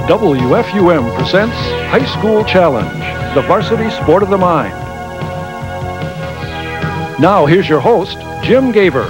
WFUM presents High School Challenge, the varsity sport of the mind. Now here's your host, Jim Gaver.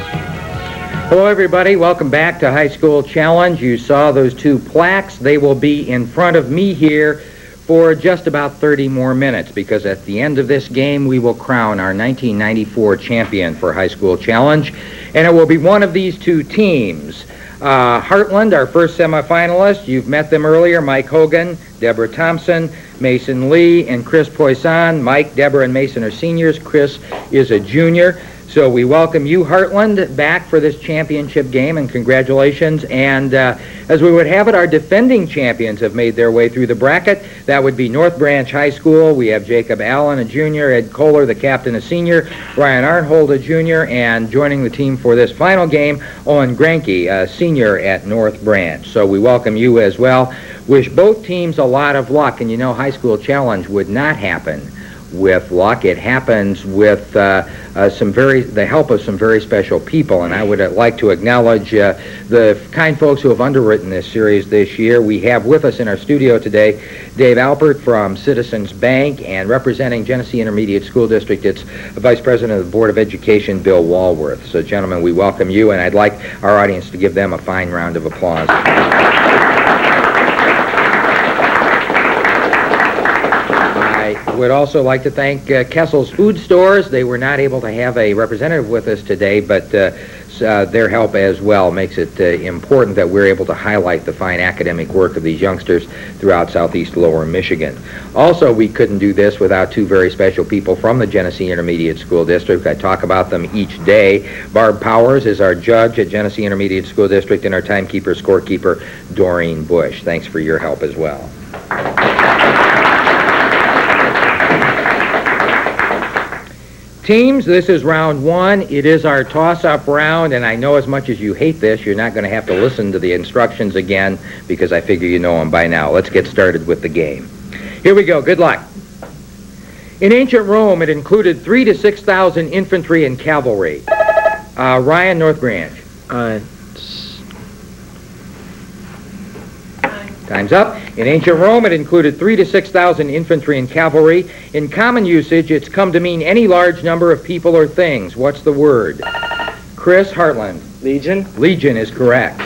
Hello everybody, welcome back to High School Challenge. You saw those two plaques. They will be in front of me here for just about 30 more minutes, because at the end of this game we will crown our 1994 champion for High School Challenge, and it will be one of these two teams. Hartland, our first semifinalist, you've met them earlier, Mike Hogan, Deborah Thompson, Mason Lee, and Chris Poisson. Mike, Deborah, and Mason are seniors. Chris is a junior. So we welcome you, Hartland, back for this championship game, and congratulations. And as we would have it, our defending champions have made their way through the bracket. That would be North Branch High School. We have Jacob Allen, a junior, Ed Kohler, the captain, a senior, Ryan Arnhold, a junior, and joining the team for this final game, Owen Granke, a senior at North Branch. So we welcome you as well. Wish both teams a lot of luck. And you know, High School Challenge would not happen with luck. It happens with the help of some very special people, and I would like to acknowledge the kind folks who have underwritten this series this year. We have with us in our studio today Dave Alpert from Citizens Bank, and representing Genesee Intermediate School District, it's Vice President of the Board of Education, Bill Walworth. So gentlemen, we welcome you, and I'd like our audience to give them a fine round of applause. I would also like to thank Kessel's Food Stores. They were not able to have a representative with us today, but their help as well makes it important that we're able to highlight the fine academic work of these youngsters throughout southeast lower Michigan. Also, we couldn't do this without two very special people from the Genesee Intermediate School District. I talk about them each day. Barb Powers is our judge at Genesee Intermediate School District, and our timekeeper, scorekeeper, Doreen Bush. Thanks for your help as well. Teams, this is round one. It is our toss-up round, and I know as much as you hate this, you're not going to have to listen to the instructions again, because I figure you know them by now. Let's get started with the game. Here we go. Good luck. In ancient Rome, it included 3,000 to 6,000 infantry and cavalry. Ryan, North Branch. Time's up. In ancient Rome, it included 3,000 to 6,000 infantry and cavalry. In common usage, it's come to mean any large number of people or things. What's the word? Chris, Hartland. Legion. Legion is correct.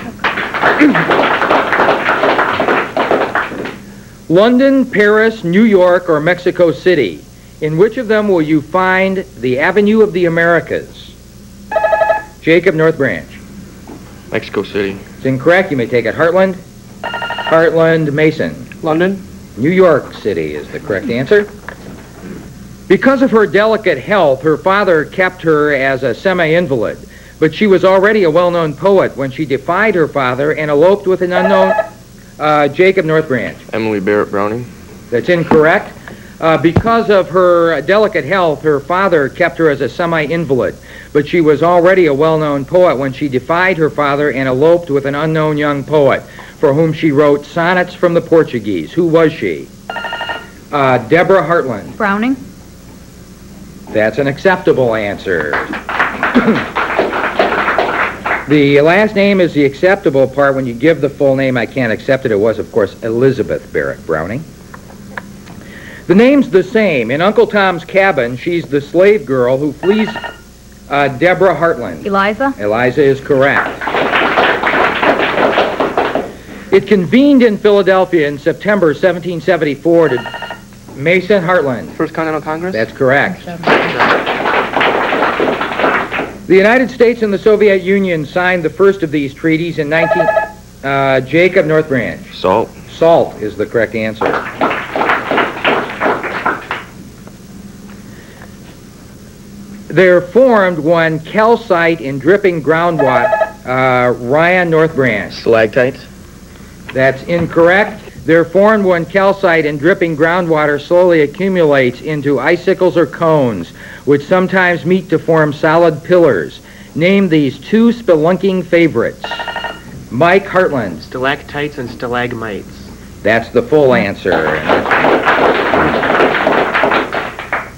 London, Paris, New York, or Mexico City. In which of them will you find the Avenue of the Americas? Jacob, North Branch. Mexico City. It's incorrect. You may take it. Hartland. Hartland, Mason. London. New York City is the correct answer. Because of her delicate health, her father kept her as a semi-invalid, but she was already a well-known poet when she defied her father and eloped with an unknown... Jacob, North Branch. Emily Barrett Browning. That's incorrect. Because of her delicate health, her father kept her as a semi-invalid, but she was already a well-known poet when she defied her father and eloped with an unknown young poet, for whom she wrote sonnets from the Portuguese. Who was she? Deborah Hartland. Browning. That's an acceptable answer. The last name is the acceptable part. When you give the full name, I can't accept it. It was, of course, Elizabeth Barrett Browning. The name's the same. In Uncle Tom's Cabin, she's the slave girl who flees Deborah Hartland. Eliza. Eliza is correct. It convened in Philadelphia in September 1774 to Mason Hartland. First Continental Congress? That's correct. The United States and the Soviet Union signed the first of these treaties in Jacob, North Branch. Salt. Salt is the correct answer. They're formed when calcite in dripping groundwater. Ryan, North Branch. Stalactites. That's incorrect. They're formed when calcite in dripping groundwater slowly accumulates into icicles or cones, which sometimes meet to form solid pillars. Name these two spelunking favorites. Mike, Hartland. Stalactites and stalagmites. That's the full answer.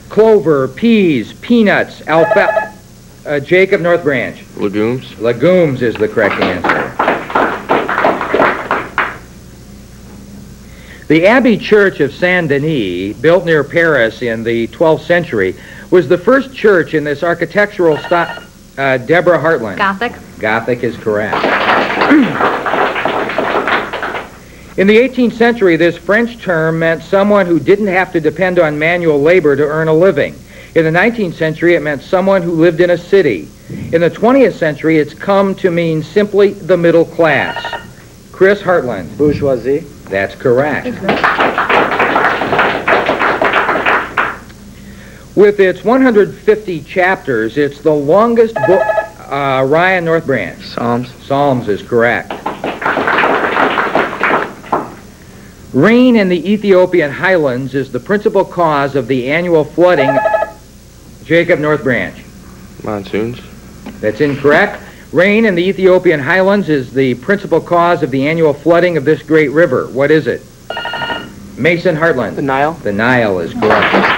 Clover, peas, peanuts, alfalfa. Jacob, North Branch. Legumes. Legumes is the correct answer. The Abbey Church of Saint-Denis, built near Paris in the 12th century, was the first church in this architectural style. Deborah Hartland. Gothic. Gothic is correct. In the 18th century, this French term meant someone who didn't have to depend on manual labor to earn a living. In the 19th century, it meant someone who lived in a city. In the 20th century, it's come to mean simply the middle class. Chris Hartland. Bourgeoisie. That's correct. With its 150 chapters, it's the longest book. Ryan North Branch. Psalms. Psalms is correct. Rain in the Ethiopian highlands is the principal cause of the annual flooding. Jacob North Branch. Monsoons. That's incorrect. Rain in the Ethiopian highlands is the principal cause of the annual flooding of this great river. What is it? Mason Hartland. The Nile. The Nile is correct.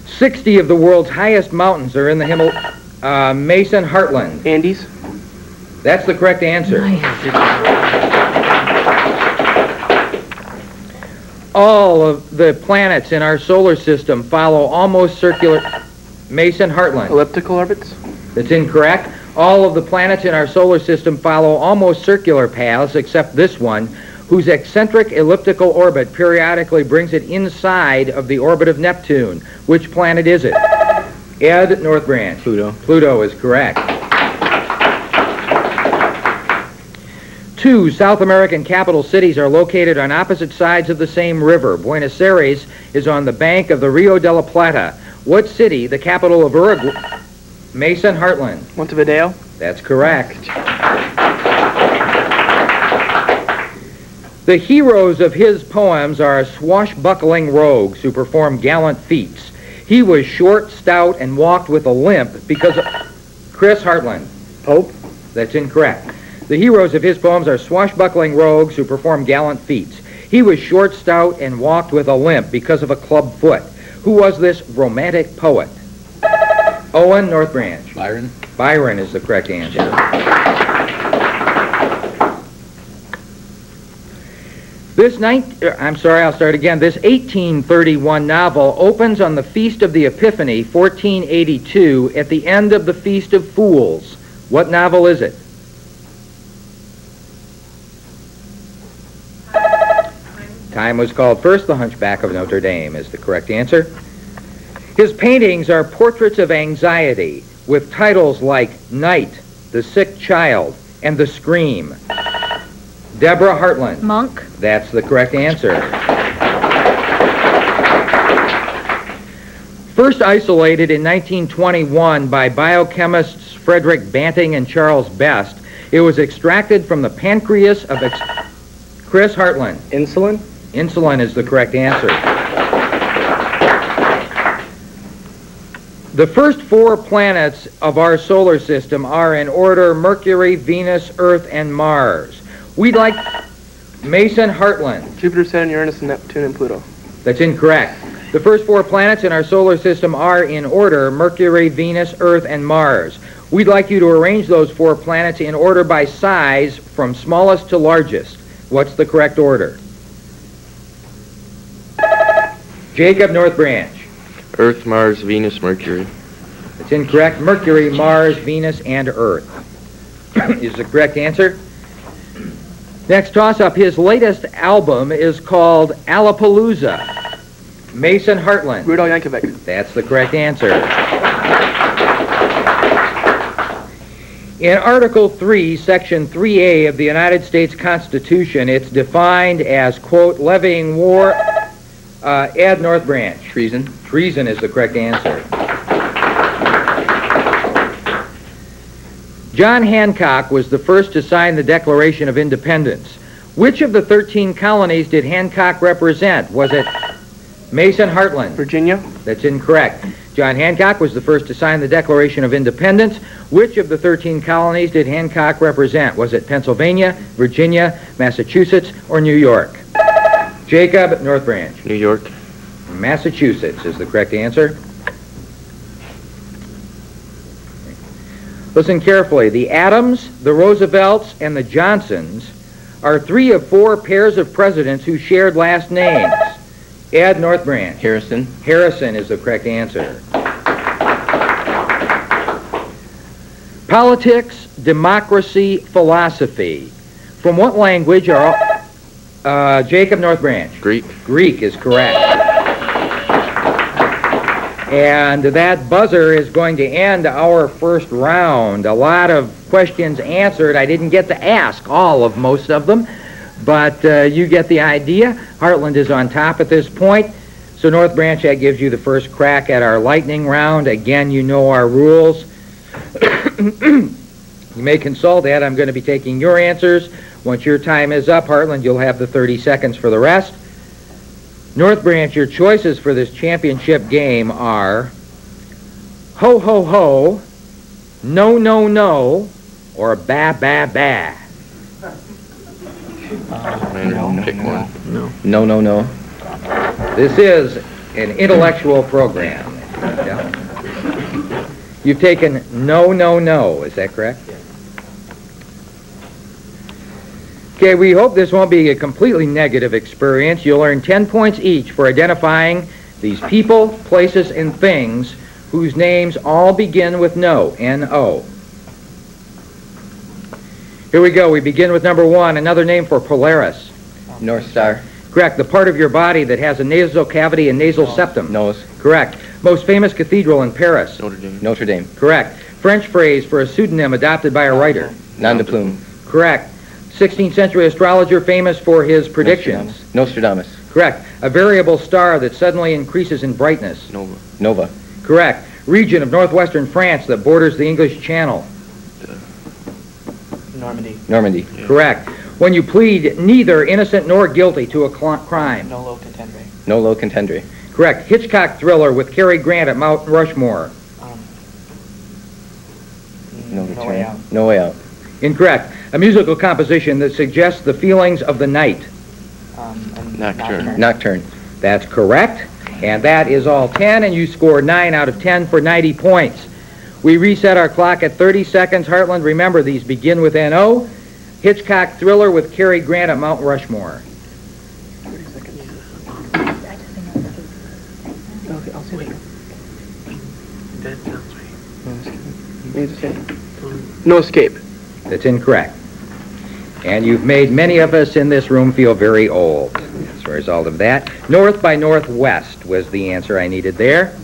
60 of the world's highest mountains are in the Mason Hartland. Andes. That's the correct answer. All of the planets in our solar system follow almost circular. Mason Hartland. Elliptical orbits. That's incorrect. All of the planets in our solar system follow almost circular paths except this one, whose eccentric elliptical orbit periodically brings it inside of the orbit of Neptune. Which planet is it? Ed North Branch. Pluto. Pluto is correct. 2 South American capital cities are located on opposite sides of the same river. Buenos Aires is on the bank of the Rio de la Plata. What city, the capital of Uruguay? Mason Hartland. Montevideo. That's correct. The heroes of his poems are swashbuckling rogues who perform gallant feats. He was short, stout, and walked with a limp because of... Chris Hartland. Pope. That's incorrect. The heroes of his poems are swashbuckling rogues who perform gallant feats. He was short, stout, and walked with a limp because of a club foot. Who was this romantic poet? Owen North Branch. Byron. Byron is the correct answer. This 1831 novel opens on the Feast of the Epiphany, 1482, at the end of the Feast of Fools. What novel is it? Time was called first. The Hunchback of Notre Dame is the correct answer. His paintings are portraits of anxiety with titles like Night, The Sick Child, and The Scream. Deborah Hartland. Monk. That's the correct answer. First isolated in 1921 by biochemists Frederick Banting and Charles Best, it was extracted from the pancreas of Chris Hartland. Insulin. Insulin is the correct answer. The first 4 planets of our solar system are in order Mercury, Venus, Earth, and Mars. We'd like Mason Hartland. Jupiter, Saturn, Uranus, Neptune, and Pluto. That's incorrect. The first 4 planets in our solar system are in order Mercury, Venus, Earth, and Mars. We'd like you to arrange those 4 planets in order by size from smallest to largest. What's the correct order? Jacob North Branch. Earth, Mars, Venus, Mercury. It's incorrect. Mercury, Mars, Venus, and Earth is the correct answer. Next toss-up, his latest album is called Alapalooza. Mason Hartland. Rudolph Yankovic. That's the correct answer. In Article 3, Section 3A of the United States Constitution, it's defined as, quote, levying war. Ed North Branch. Treason. Treason is the correct answer. John Hancock was the first to sign the Declaration of Independence. Which of the 13 colonies did Hancock represent? Was it Mason Hartland? Virginia. That's incorrect. John Hancock was the first to sign the Declaration of Independence. Which of the 13 colonies did Hancock represent? Was it Pennsylvania, Virginia, Massachusetts, or New York? Jacob North Branch. New York. Massachusetts is the correct answer. Listen carefully. The Adams, the Roosevelts, and the Johnsons are 3 of 4 pairs of presidents who shared last names? Ed, North Branch. Harrison. Harrison is the correct answer. Politics, democracy, philosophy. From what language are Jacob, North Branch? Greek. Greek is correct. And that buzzer is going to end our first round. A lot of questions answered. I didn't get to ask all of most of them, but you get the idea. Hartland is on top at this point. So North Branch, that gives you the first crack at our lightning round. Again, you know our rules. You may consult that. I'm going to be taking your answers. Once your time is up, Hartland, you'll have the 30 seconds for the rest. North Branch, your choices for this championship game are ho, ho, ho, no, no, no, or ba, ba, ba. Pick one. No, no, no. This is an intellectual program. Yeah. You've taken no, no, no. Is that correct? Okay, we hope this won't be a completely negative experience. You'll earn 10 points each for identifying these people, places, and things whose names all begin with no, N-O. Here we go. We begin with number 1, another name for Polaris. North Star. Correct. The part of your body that has a nasal cavity and nasal septum. Nose. Correct. Most famous cathedral in Paris. Notre Dame. Notre Dame. Correct. French phrase for a pseudonym adopted by a writer. Nom de plume. Correct. 16th century astrologer famous for his predictions. Nostradamus. Correct. A variable star that suddenly increases in brightness. Nova. Nova. Correct. Region of northwestern France that borders the English Channel. Normandy. Normandy. Yeah. Correct. When you plead neither innocent nor guilty to a crime. Nolo contendere. Nolo contendere. Correct. Hitchcock thriller with Cary Grant at Mount Rushmore. No No Way Out. No way out. Incorrect. A musical composition that suggests the feelings of the night. Nocturne. Nocturne. That's correct. And that is all 10, and you score 9 out of 10 for 90 points. We reset our clock at 30 seconds. Hartland, remember these begin with N-O. Hitchcock thriller with Cary Grant at Mount Rushmore. 30 seconds. Okay, I'll say later. That sounds right. No escape. That's incorrect. And you've made many of us in this room feel very old as a result of that. North by Northwest was the answer I needed there.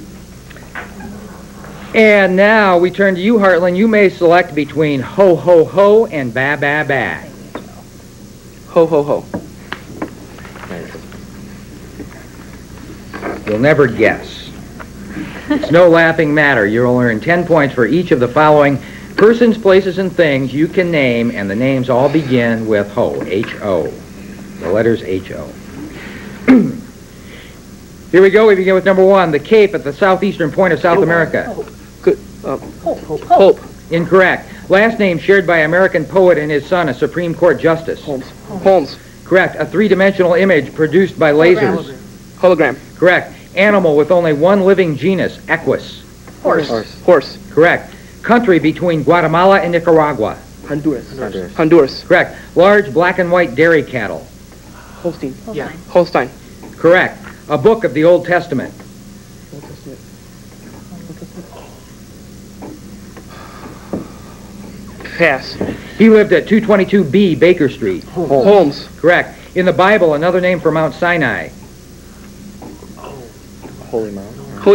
And now we turn to you, Hartland. You may select between ho, ho, ho and ba, ba, ba. Ho, ho, ho. You'll never guess. It's no laughing matter. You'll earn 10 points for each of the following persons, places, and things you can name, and the names all begin with ho, H-O. The letters H-O. Here we go. We begin with number 1, the Cape at the southeastern point of South America. Good. Hope. Incorrect. Last name shared by American poet and his son, a Supreme Court justice. Holmes. Correct. A three-dimensional image produced by lasers. Hologram. Correct. Animal with only one living genus, equus. Horse. Correct. Country between Guatemala and Nicaragua. Honduras. Correct. Large black and white dairy cattle. Holstein. Yeah. Holstein. Correct. A book of the Old Testament. Pass. He lived at 222B Baker Street. Holmes. Correct. In the Bible, another name for Mount Sinai. Holy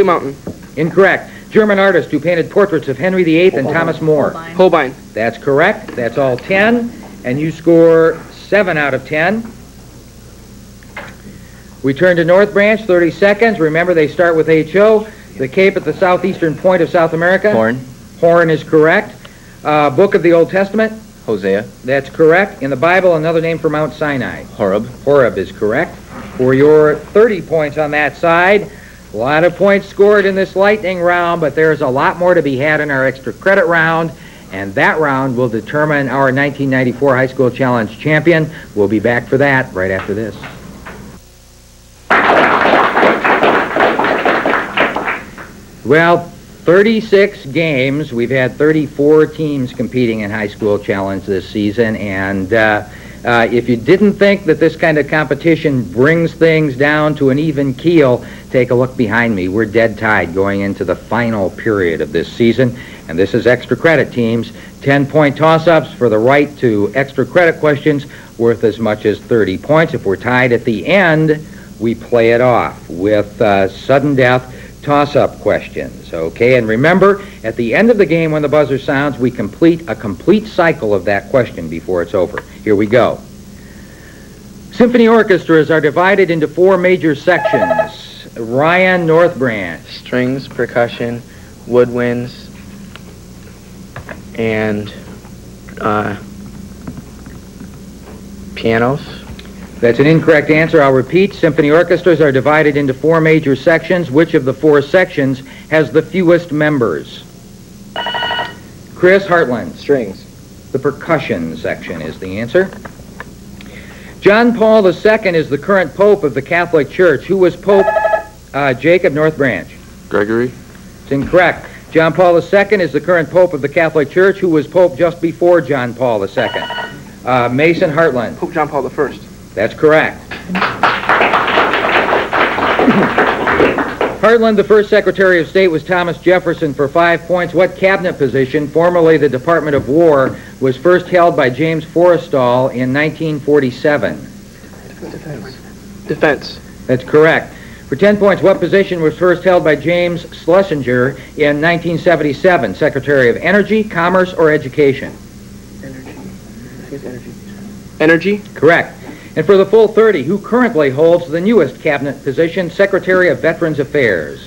Mountain. Incorrect. German artist who painted portraits of Henry VIII and Thomas More. Holbein. That's correct. That's all 10, and you score 7 out of 10. We turn to North Branch, 30 seconds. Remember, they start with H-O. The Cape at the southeastern point of South America. Horn. Horn is correct. Book of the Old Testament. Hosea. That's correct. In the Bible, another name for Mount Sinai. Horeb. Horeb is correct. For your 30 points on that side, a lot of points scored in this lightning round, but there's a lot more to be had in our extra credit round, and that round will determine our 1994 High School Challenge champion. We'll be back for that right after this. Well, 36 games. We've had 34 teams competing in High School Challenge this season, and If you didn't think that this kind of competition brings things down to an even keel, take a look behind me. We're dead tied going into the final period of this season, and this is extra credit teams. 10-point toss-ups for the right to extra credit questions worth as much as 30 points. If we're tied at the end, we play it off with sudden death toss-up questions. Okay, and remember, at the end of the game when the buzzer sounds, we complete a complete cycle of that question before it's over. Here we go. Symphony orchestras are divided into 4 major sections. Ryan, North Branch. Strings, percussion, woodwinds, and pianos. That's an incorrect answer. I'll repeat. Symphony orchestras are divided into 4 major sections. Which of the 4 sections has the fewest members? Chris, Hartland. Strings. The percussion section is the answer. John Paul II is the current Pope of the Catholic Church. Who was Pope? Jacob, North Branch. Gregory. It's incorrect. John Paul II is the current Pope of the Catholic Church. Who was Pope just before John Paul II? Mason, Hartland. Pope John Paul I. That's correct. Hartland, the first Secretary of State, was Thomas Jefferson for 5 points. What cabinet position, formerly the Department of War, was first held by James Forrestal in 1947? Defense. That's correct. For 10 points, what position was first held by James Schlesinger in 1977? Secretary of Energy, Commerce, or Education? Energy. I think it's energy. Energy. Correct. And for the full 30, who currently holds the newest cabinet position, Secretary of Veterans Affairs?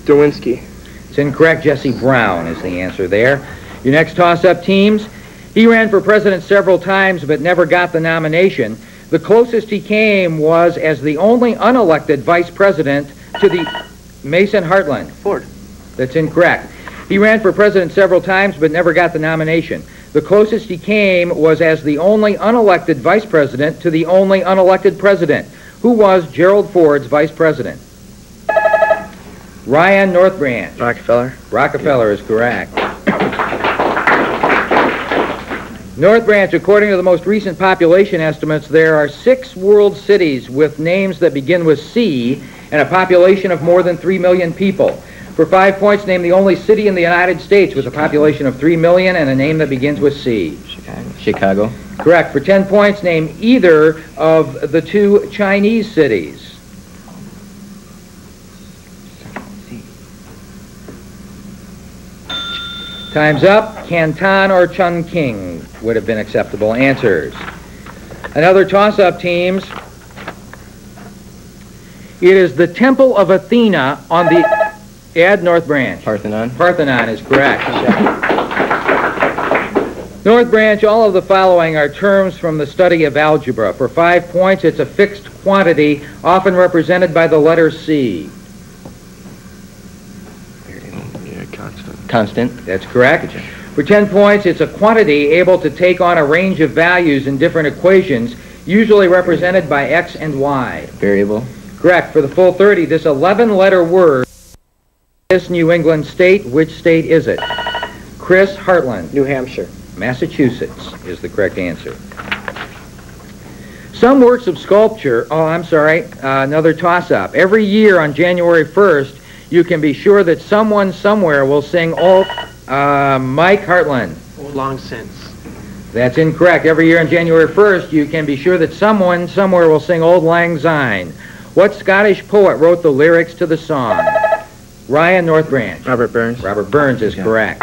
Derwinski. It's incorrect. Jesse Brown is the answer there. Your next toss-up teams. He ran for president several times but never got the nomination. The closest he came was as the only unelected vice president to the Mason Hartland. Ford. That's incorrect. He ran for president several times but never got the nomination. The closest he came was as the only unelected vice president to the only unelected president. Who was Gerald Ford's vice president? Ryan, North Branch. Rockefeller. Rockefeller is correct. North Branch, according to the most recent population estimates, there are 6 world cities with names that begin with C and a population of more than 3 million people. For 5 points, name the only city in the United States with a population of 3 million and a name that begins with C. Chicago. Correct. For 10 points, name either of the 2 Chinese cities. Time's up. Canton or Chungking would have been acceptable answers. Another toss-up, teams. It is the Temple of Athena on the... Ed, North Branch. Parthenon. Parthenon is correct. North Branch, all of the following are terms from the study of algebra. For 5 points, it's a fixed quantity, often represented by the letter C. Yeah, constant. Constant. That's correct. For 10 points, it's a quantity able to take on a range of values in different equations, usually represented by X and Y. Variable. Correct. For the full 30, this 11-letter word, this New England state, which state is it? Chris, Hartland. New Hampshire. Massachusetts is the correct answer. Some works of sculpture, another toss-up. Every year on January 1st, you can be sure that someone somewhere will sing Mike Hartland. Long since. That's incorrect. Every year on January 1st, you can be sure that someone somewhere will sing Auld Lang Syne. What Scottish poet wrote the lyrics to the song? Ryan, North Branch. Robert Burns. Robert Burns is correct.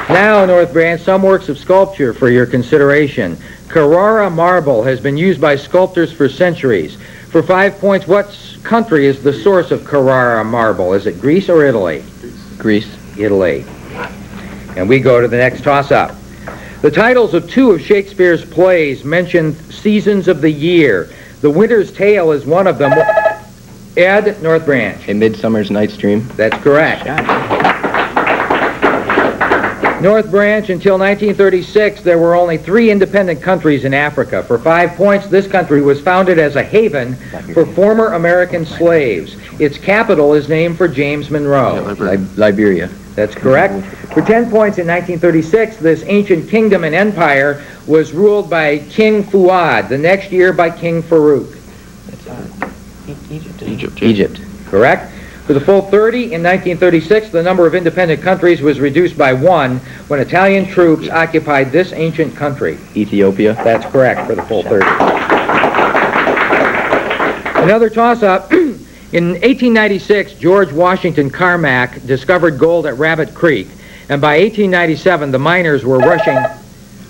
Now, North Branch, some works of sculpture for your consideration. Carrara marble has been used by sculptors for centuries. For 5 points, what country is the source of Carrara marble? Is it Greece or Italy? Greece. Italy. And we go to the next toss-up. The titles of 2 of Shakespeare's plays mention seasons of the year. The Winter's Tale is one of them. Ed, North Branch. A Midsummer's Night's Dream. That's correct. North Branch, until 1936, there were only 3 independent countries in Africa. For 5 points, this country was founded as a haven for former American slaves. Its capital is named for James Monroe. Liberia. That's correct. For 10 points in 1936, this ancient kingdom and empire was ruled by King Fuad, the next year by King Farouk. Egypt. Correct. For the full 30, in 1936, the number of independent countries was reduced by 1 when Italian troops occupied this ancient country. Ethiopia. That's correct for the full 30. Another toss-up. In 1896, George Washington Carmack discovered gold at Rabbit Creek, and by 1897, the miners were rushing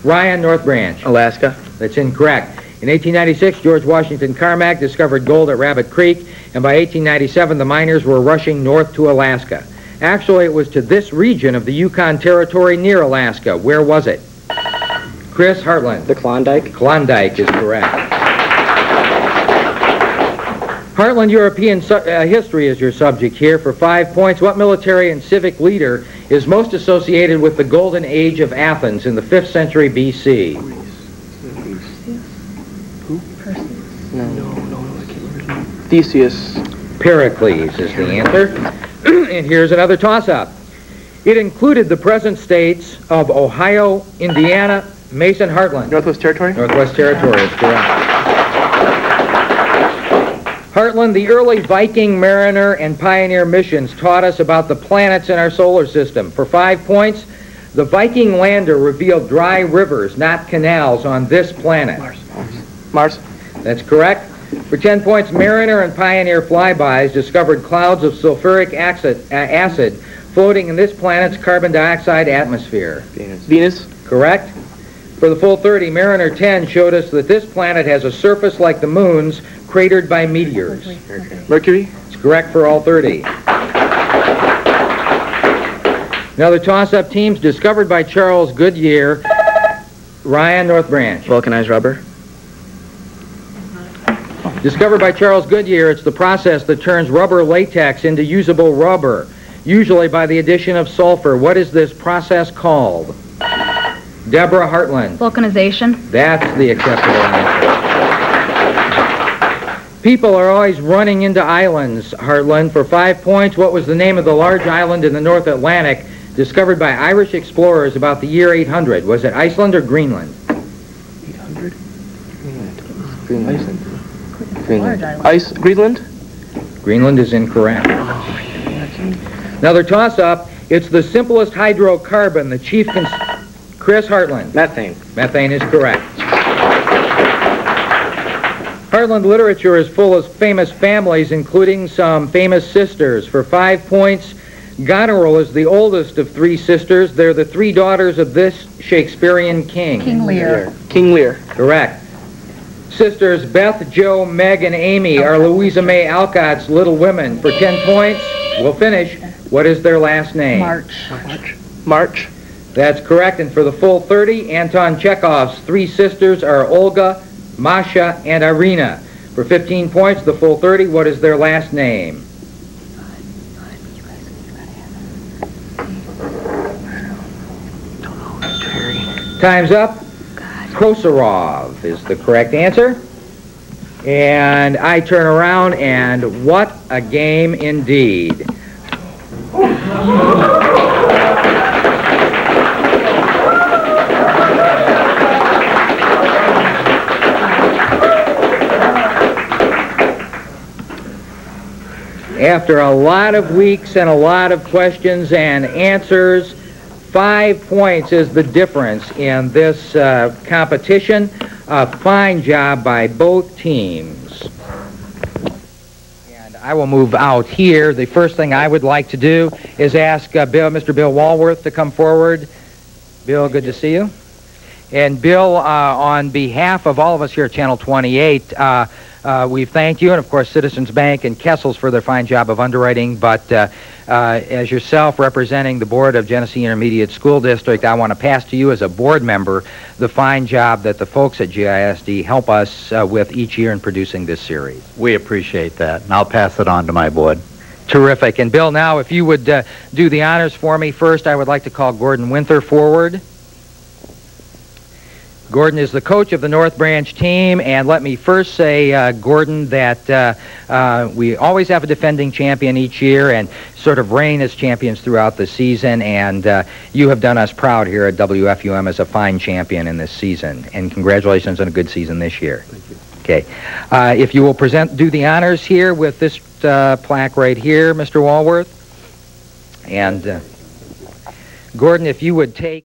Ryan, North Branch. Alaska. That's incorrect. In 1896, George Washington Carmack discovered gold at Rabbit Creek, and by 1897, the miners were rushing north to Alaska. Actually, it was to this region of the Yukon Territory near Alaska. Where was it? Chris Hartland. The Klondike. Klondike is correct. Hartland European history is your subject here. For 5 points, what military and civic leader is most associated with the golden age of Athens in the 5th century B.C.? Theseus. Pericles is the answer. And here's another toss-up. It included the present states of Ohio, Indiana, Mason, Hartland. Northwest Territory. Northwest Territory is correct. Hartland, the early Viking, mariner, and pioneer missions taught us about the planets in our solar system. For 5 points, the Viking lander revealed dry rivers, not canals, on this planet. Mars. That's correct. For 10 points, Mariner and Pioneer flybys discovered clouds of sulfuric acid floating in this planet's carbon dioxide atmosphere. Venus. Correct. For the full 30, Mariner 10 showed us that this planet has a surface like the moon's, cratered by meteors. Mercury. It's correct for all 30. Another toss-up, teams discovered by Charles Goodyear. Ryan, North Branch. Vulcanized rubber. Discovered by Charles Goodyear, it's the process that turns rubber latex into usable rubber, usually by the addition of sulfur. What is this process called? Deborah Hartland. Vulcanization. That's the acceptable answer. People are always running into islands, Hartland. For 5 points, what was the name of the large island in the North Atlantic discovered by Irish explorers about the year 800? Was it Iceland or Greenland? 800? Greenland. Greenland. Greenland is incorrect. Another toss-up. It's the simplest hydrocarbon. The chief Chris Hartland. Methane. Methane is correct. Hartland literature is full of famous families, including some famous sisters. For 5 points, Goneril is the oldest of 3 sisters. They're the 3 daughters of this Shakespearean king. King Lear. King Lear. Correct. Sisters Beth, Jo, Meg, and Amy are Louisa May Alcott's Little Women. For 10 points, we'll finish. What is their last name? March. That's correct. And for the full 30, Anton Chekhov's 3 sisters are Olga, Masha, and Irina. For 15 points, the full 30, what is their last name? Time's up. Khosrow is the correct answer. And I turn around, and what a game indeed. After a lot of weeks and a lot of questions and answers, 5 points is the difference in this competition. A fine job by both teams. And I will move out here. The first thing I would like to do is ask Mr. Bill Walworth to come forward. Bill, good to see you. And Bill, on behalf of all of us here at Channel 28, we thank you, and of course Citizens Bank and Kessel's for their fine job of underwriting, but as yourself representing the board of Genesee Intermediate School District, I want to pass to you as a board member the fine job that the folks at GISD help us with each year in producing this series. We appreciate that, and I'll pass it on to my board. Terrific. And Bill, now if you would do the honors for me first, I would like to call Gordon Winther forward. Gordon is the coach of the North Branch team, and let me first say, Gordon, that we always have a defending champion each year and sort of reign as champions throughout the season, and you have done us proud here at WFUM as a fine champion in this season, and congratulations on a good season this year. Thank you. Okay. If you will do the honors here with this plaque right here, Mr. Walworth, and Gordon, if you would take